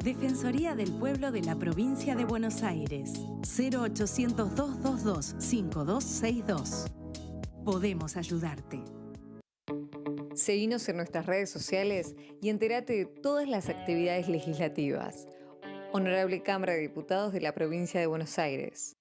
Defensoría del Pueblo de la Provincia de Buenos Aires. 0800-222-5262. Podemos ayudarte. Seguinos en nuestras redes sociales y entérate de todas las actividades legislativas. Honorable Cámara de Diputados de la Provincia de Buenos Aires.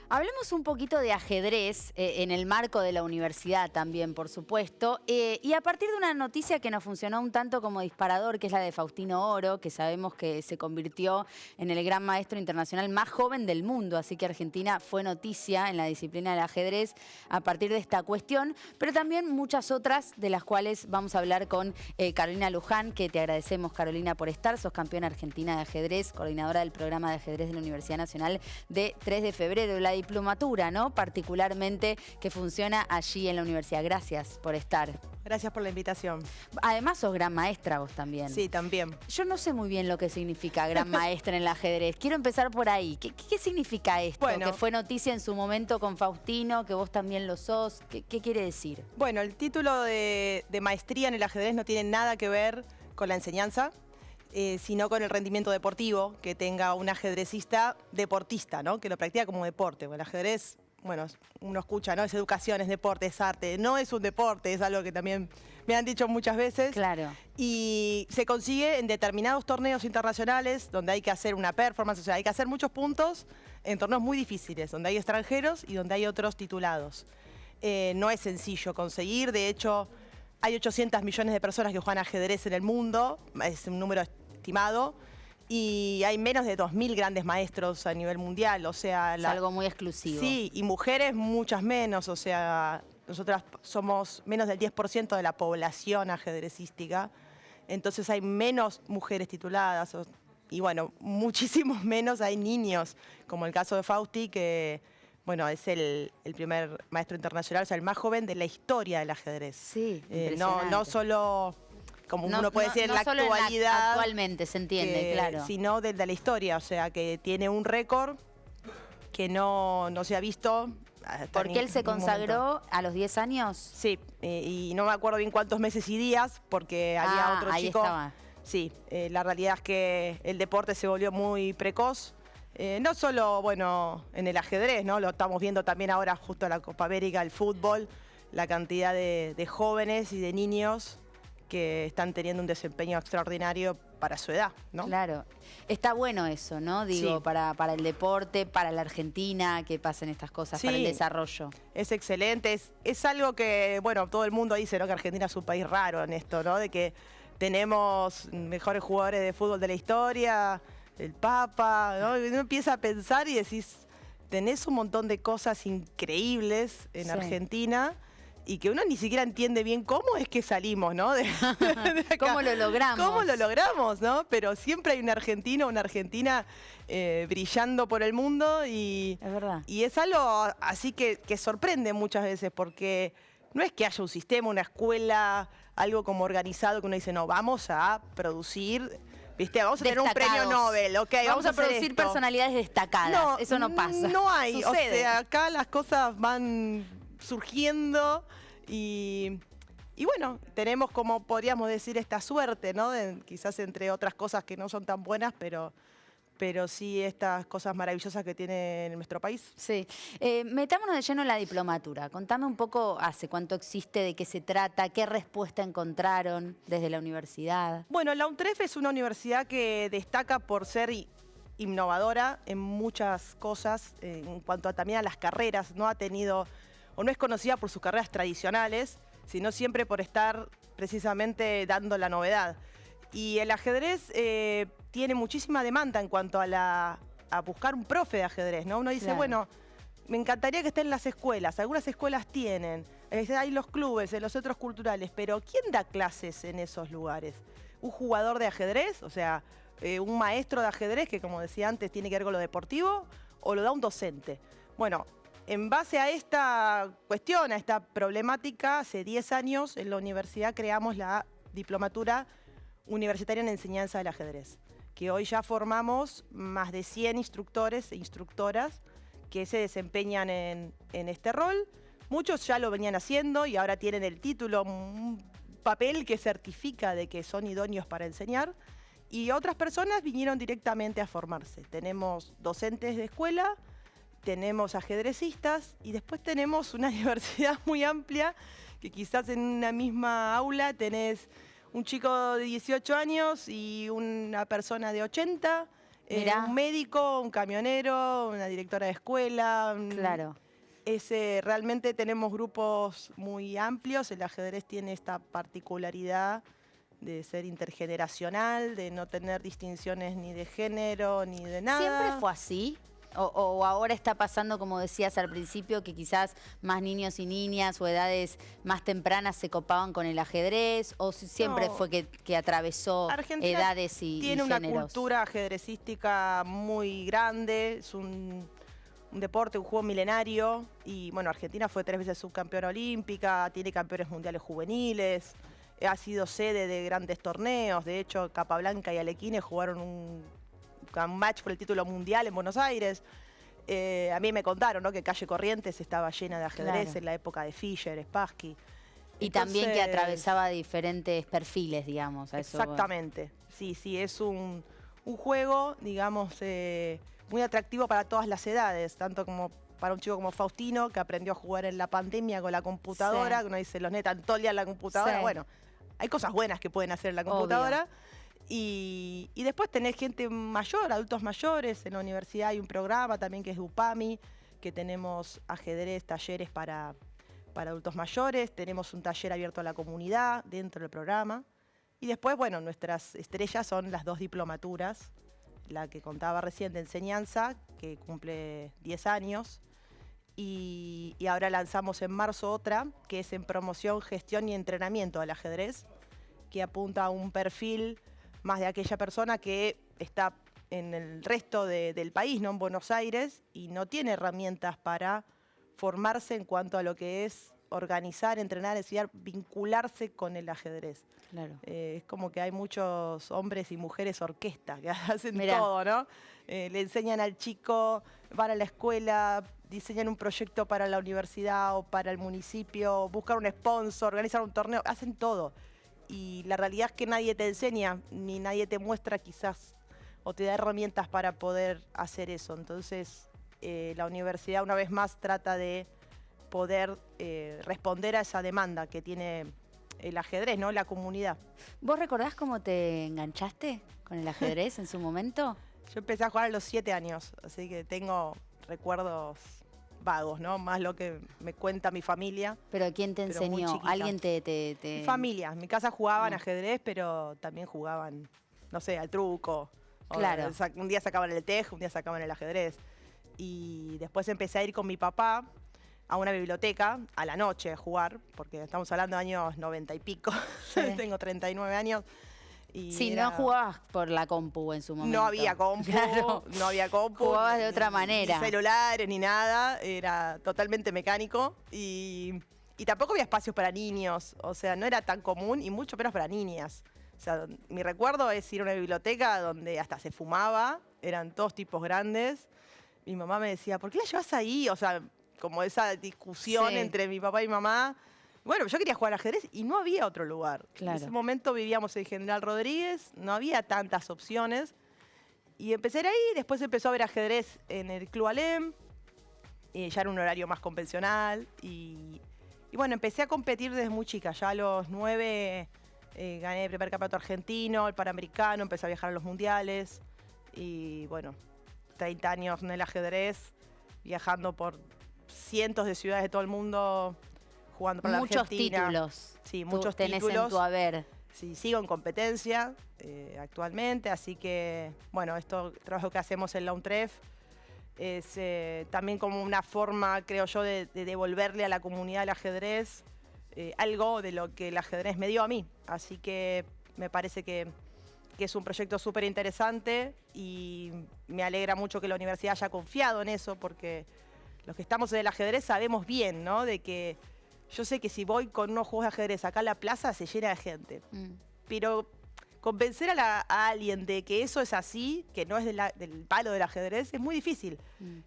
Hablemos un poquito de ajedrez en el marco de la universidad también, por supuesto, y a partir de una noticia que nos funcionó un tanto como disparador, que es la de Faustino Oro, que sabemos que se convirtió en el gran maestro internacional más joven del mundo, así que Argentina fue noticia en la disciplina del ajedrez a partir de esta cuestión, pero también muchas otras de las cuales vamos a hablar con Carolina Luján, que te agradecemos, Carolina, por estar. Sos campeona argentina de ajedrez, coordinadora del programa de ajedrez de la Universidad Nacional de 3 de febrero, la diplomatura, ¿no? Particularmente que funciona allí en la universidad. Gracias por estar. Gracias por la invitación. Además sos gran maestra vos también. Sí, también. Yo no sé muy bien lo que significa gran maestra en el ajedrez. Quiero empezar por ahí. ¿Qué significa esto? Bueno, que fue noticia en su momento con Faustino, que vos también lo sos. ¿Qué quiere decir? Bueno, el título de maestría en el ajedrez no tiene nada que ver con la enseñanza, sino con el rendimiento deportivo que tenga un ajedrecista deportista, ¿no? Que lo practica como deporte. El ajedrez, bueno, uno escucha, ¿no? Es educación, es deporte, es arte. No es un deporte, es algo que también me han dicho muchas veces. Claro. Y se consigue en determinados torneos internacionales donde hay que hacer una performance, o sea, hay que hacer muchos puntos en torneos muy difíciles, donde hay extranjeros y donde hay otros titulados. No es sencillo conseguir, de hecho, hay 800 millones de personas que juegan ajedrez en el mundo, es un número estimado, y hay menos de 2.000 grandes maestros a nivel mundial, o sea... Es algo muy exclusivo. Sí, y mujeres muchas menos, o sea, nosotras somos menos del 10% de la población ajedrecística, entonces hay menos mujeres tituladas, y bueno, muchísimos menos hay niños, como el caso de Fausti, que... Bueno, es el primer maestro internacional, o sea, el más joven de la historia del ajedrez. Sí, no solo, como uno puede decir, en la actualidad. Actualmente, se entiende, claro. Sino de la historia, o sea, que tiene un récord que no se ha visto. ¿Porque él se consagró a los 10 años? Sí, y no me acuerdo bien cuántos meses y días, porque había otro ahí chico. Estaba. Sí, la realidad es que el deporte se volvió muy precoz. No solo, bueno, en el ajedrez, ¿no? Lo estamos viendo también ahora justo en la Copa América, el fútbol, la cantidad de jóvenes y de niños que están teniendo un desempeño extraordinario para su edad, ¿no? Claro. Está bueno eso, ¿no? Digo, Sí. para el deporte, para la Argentina, que pasen estas cosas, Sí, para el desarrollo. Es excelente, es algo que, bueno, todo el mundo dice, ¿no? Que Argentina es un país raro en esto, ¿no? De que tenemos mejores jugadores de fútbol de la historia, el Papa, ¿no? Y uno empieza a pensar y decís, tenés un montón de cosas increíbles en Argentina y que uno ni siquiera entiende bien cómo es que salimos, ¿no? de acá. ¿Cómo lo logramos? ¿Cómo lo logramos, no? Pero siempre hay un argentino, una argentina brillando por el mundo y... Es verdad. Y es algo así que sorprende muchas veces porque no es que haya un sistema, una escuela, algo como organizado que uno dice, no, vamos a producir... ¿Viste? Vamos a tener un premio Nobel, ¿ok? Vamos a producir personalidades destacadas. No, eso no pasa. No hay. Sucede. O sea, acá las cosas van surgiendo y bueno, tenemos como podríamos decir esta suerte, ¿no? Quizás entre otras cosas que no son tan buenas, pero sí estas cosas maravillosas que tiene nuestro país. Sí. Metámonos de lleno en la diplomatura. Contame un poco hace cuánto existe, de qué se trata, qué respuesta encontraron desde la universidad. Bueno, la UNTREF es una universidad que destaca por ser innovadora en muchas cosas, en cuanto también a las carreras. No ha tenido, o no es conocida por sus carreras tradicionales, sino siempre por estar precisamente dando la novedad. Y el ajedrez tiene muchísima demanda en cuanto a buscar un profe de ajedrez, ¿no? Uno dice, Claro. bueno, me encantaría que esté en las escuelas. Algunas escuelas tienen, hay los clubes, los centros culturales, pero ¿quién da clases en esos lugares? ¿Un jugador de ajedrez? O sea, un maestro de ajedrez que, como decía antes, tiene que ver con lo deportivo, o lo da un docente. Bueno, en base a esta cuestión, a esta problemática, hace 10 años en la universidad creamos la diplomatura universitaria en enseñanza del ajedrez, que hoy ya formamos más de 100 instructores e instructoras que se desempeñan en este rol. Muchos ya lo venían haciendo y ahora tienen el título, un papel que certifica de que son idóneos para enseñar. Y otras personas vinieron directamente a formarse. Tenemos docentes de escuela, tenemos ajedrecistas y después tenemos una diversidad muy amplia que quizás en una misma aula tenés un chico de 18 años y una persona de 80, un médico, un camionero, una directora de escuela. Claro. Realmente tenemos grupos muy amplios. El ajedrez tiene esta particularidad de ser intergeneracional, de no tener distinciones ni de género, ni de nada. ¿Siempre fue así? ¿O ahora está pasando, como decías al principio, que quizás más niños y niñas o edades más tempranas se copaban con el ajedrez? ¿O siempre fue que atravesó Argentina edades y tiene géneros? una cultura ajedrecística muy grande, es un deporte, un juego milenario. Y bueno, Argentina fue 3 veces subcampeona olímpica, tiene campeones mundiales juveniles, ha sido sede de grandes torneos. De hecho, Capablanca y Alequines jugaron un match por el título mundial en Buenos Aires. A mí me contaron, ¿no?, que Calle Corrientes estaba llena de ajedrez en la época de Fischer, Spassky. Y también que atravesaba diferentes perfiles, digamos. Exactamente. Sí, es un juego, digamos, muy atractivo para todas las edades, tanto como para un chico como Faustino, que aprendió a jugar en la pandemia con la computadora, que uno dice, los netan todo el día en la computadora. Bueno, hay cosas buenas que pueden hacer en la computadora. Y después tenés gente mayor, adultos mayores. En la universidad hay un programa también que es UPAMI, que tenemos ajedrez, talleres para adultos mayores. Tenemos un taller abierto a la comunidad dentro del programa. Y después, bueno, nuestras estrellas son las 2 diplomaturas. La que contaba recién de enseñanza, que cumple 10 años. Y ahora lanzamos en marzo otra, que es en promoción, gestión y entrenamiento del ajedrez, que apunta a un perfil más de aquella persona que está en el resto del país, ¿no?, en Buenos Aires, y no tiene herramientas para formarse en cuanto a lo que es organizar, entrenar, enseñar, vincularse con el ajedrez. Claro. Es como que hay muchos hombres y mujeres orquesta que hacen todo, ¿no? Le enseñan al chico, van a la escuela, diseñan un proyecto para la universidad o para el municipio, buscan un sponsor, organizan un torneo, hacen todo. Y la realidad es que nadie te enseña, ni nadie te muestra quizás, o te da herramientas para poder hacer eso. Entonces, la universidad una vez más trata de poder responder a esa demanda que tiene el ajedrez, ¿no?, la comunidad. ¿Vos recordás cómo te enganchaste con el ajedrez en su momento? Yo empecé a jugar a los 7 años, así que tengo recuerdos vagos, ¿no? Más lo que me cuenta mi familia. ¿Pero quién te enseñó? ¿Alguien te...? Mi familia. En mi casa jugaban ajedrez, pero también jugaban, no sé, al truco. Claro. Un día sacaban el tejo, un día sacaban el ajedrez. Y después empecé a ir con mi papá a una biblioteca a la noche a jugar, porque estamos hablando de años 90 y pico. Sí. Tengo 39 años. Y no jugabas por la compu en su momento. No había compu, claro. No había compu. Jugabas de otra manera. Ni celulares, ni nada. Era totalmente mecánico. Y tampoco había espacios para niños. O sea, no era tan común y mucho menos para niñas. O sea, mi recuerdo es ir a una biblioteca donde hasta se fumaba. Eran todos tipos grandes. Mi mamá me decía, ¿por qué la llevas ahí? O sea, como esa discusión entre mi papá y mamá. Bueno, yo quería jugar al ajedrez y no había otro lugar. Claro. En ese momento vivíamos en General Rodríguez, no había tantas opciones. Y empecé a ir ahí, después empezó a ver ajedrez en el Club Alem. Ya era un horario más convencional. Y bueno, empecé a competir desde muy chica. Ya a los 9 gané el primer campeonato argentino, el panamericano, empecé a viajar a los mundiales. Y bueno, 30 años en el ajedrez, viajando por cientos de ciudades de todo el mundo, jugando para la Argentina. Títulos. Sí, muchos tenés títulos. En tu haber. Sí, sigo en competencia actualmente, así que, bueno, el trabajo que hacemos en la UNTREF es también como una forma, creo yo, de devolverle a la comunidad del ajedrez algo de lo que el ajedrez me dio a mí. Así que me parece que es un proyecto súper interesante y me alegra mucho que la universidad haya confiado en eso, porque los que estamos en el ajedrez sabemos bien, ¿no?, de que yo sé que si voy con unos juegos de ajedrez acá a la plaza se llena de gente. Pero convencer a alguien de que eso es así, que no es del palo del ajedrez, es muy difícil.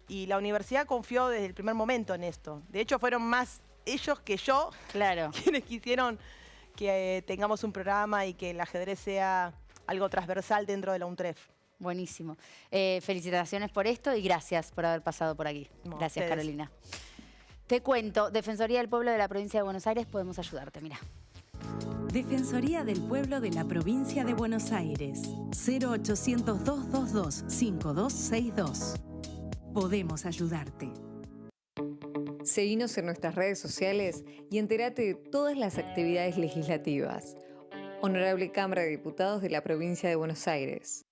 Y la universidad confió desde el primer momento en esto. De hecho, fueron más ellos que yo quienes quisieron que tengamos un programa y que el ajedrez sea algo transversal dentro de la UNTREF. Buenísimo. Felicitaciones por esto y gracias por haber pasado por aquí. No, Gracias, ustedes. Carolina. Te cuento, Defensoría del Pueblo de la Provincia de Buenos Aires, podemos ayudarte, mira. Defensoría del Pueblo de la Provincia de Buenos Aires. 0800-222-5262. Podemos ayudarte. Seguinos en nuestras redes sociales y entérate de todas las actividades legislativas. Honorable Cámara de Diputados de la Provincia de Buenos Aires.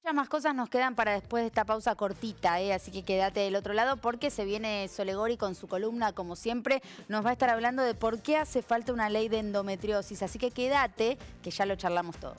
Muchas más cosas nos quedan para después de esta pausa cortita, así que quédate del otro lado porque se viene Solegori con su columna, como siempre, nos va a estar hablando de por qué hace falta una ley de endometriosis, así que quédate, que ya lo charlamos todo.